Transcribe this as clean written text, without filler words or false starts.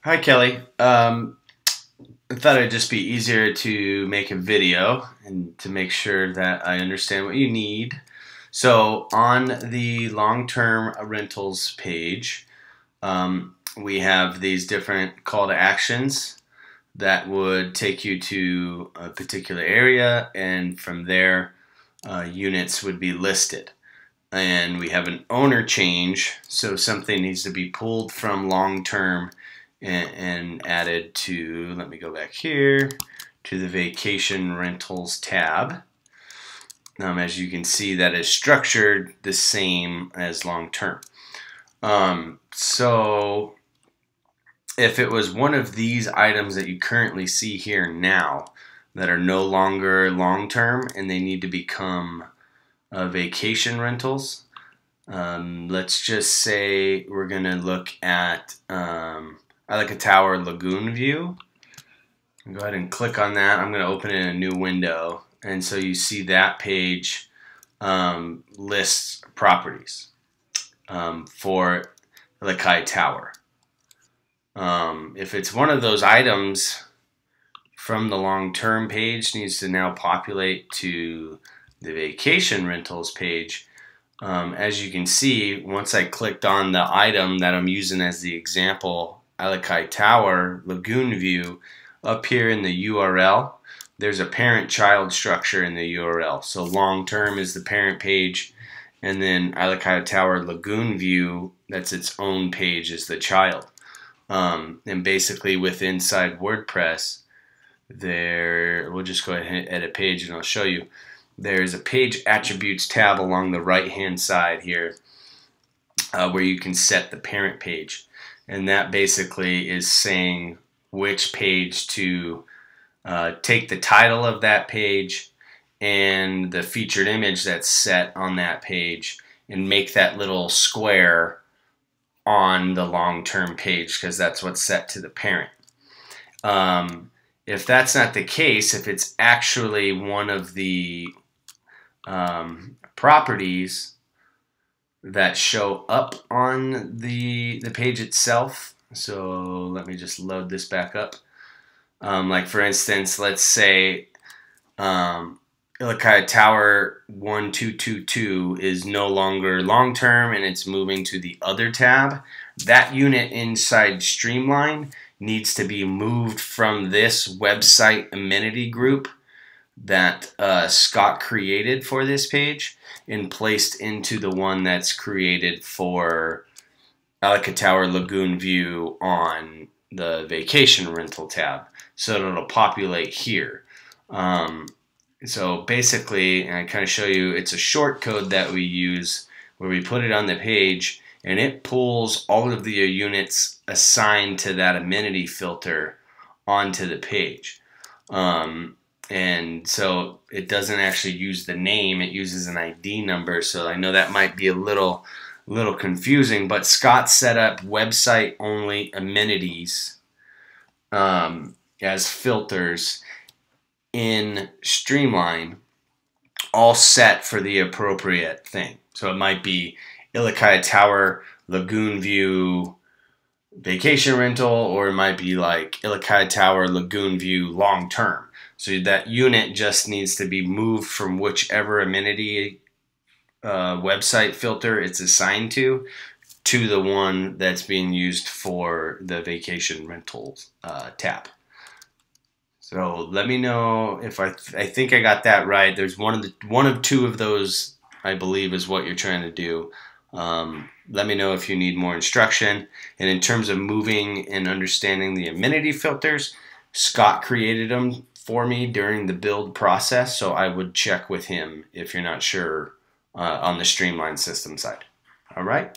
Hi, Kelly. I thought it'd just be easier to make a video and to make sure that I understand what you need. So on the long-term rentals page, we have these different call to actions that would take you to a particular area, and from there, units would be listed. And we have an owner change, so something needs to be pulled from long-term and added to, let me go back here, to the vacation rentals tab. As you can see, that is structured the same as long-term. So if it was one of these items that you currently see here now that are no longer long-term and they need to become vacation rentals, let's just say we're going to look at I like a tower lagoon view. Go ahead and click on that. I'm going to open it in a new window, and so you see that page lists properties for Ilakai Tower. If it's one of those items from the long-term page, needs to now populate to the vacation rentals page. As you can see, once I clicked on the item that I'm using as the example, Ilakai Tower Lagoon View, up here in the URL, there's a parent-child structure in the URL. So long-term is the parent page, and then Ilakai Tower Lagoon View, that's its own page, is the child. And basically with inside WordPress, we'll just go ahead and edit page and I'll show you. There's a page attributes tab along the right hand side here where you can set the parent page, and that basically is saying which page to take the title of that page and the featured image that's set on that page and make that little square on the long-term page, because that's what's set to the parent. If that's not the case, if it's actually one of the properties that show up on the page itself, so let me just load this back up. Like for instance, let's say Ilakai Tower 1222 is no longer long-term and it's moving to the other tab. That unit inside Streamline needs to be moved from this website amenity group that Scott created for this page and placed into the one that's created for Ilakai Tower Lagoon View on the vacation rental tab, so it'll populate here. So basically, and I kind of show you, it's a short code that we use where we put it on the page and it pulls all of the units assigned to that amenity filter onto the page. And so it doesn't actually use the name, it uses an ID number. So I know that might be a little confusing, but Scott set up website only amenities as filters in Streamline, all set for the appropriate thing. So it might be Ilakai Tower Lagoon View vacation rental, or it might be like Ilakai Tower Lagoon View long term. So that unit just needs to be moved from whichever amenity website filter it's assigned to the one that's being used for the vacation rentals tab. So let me know if I think I got that right. There's one of two of those, I believe, is what you're trying to do. Let me know if you need more instruction. And in terms of moving and understanding the amenity filters, Scott created them for me during the build process, so I would check with him if you're not sure on the Streamline system side. All right.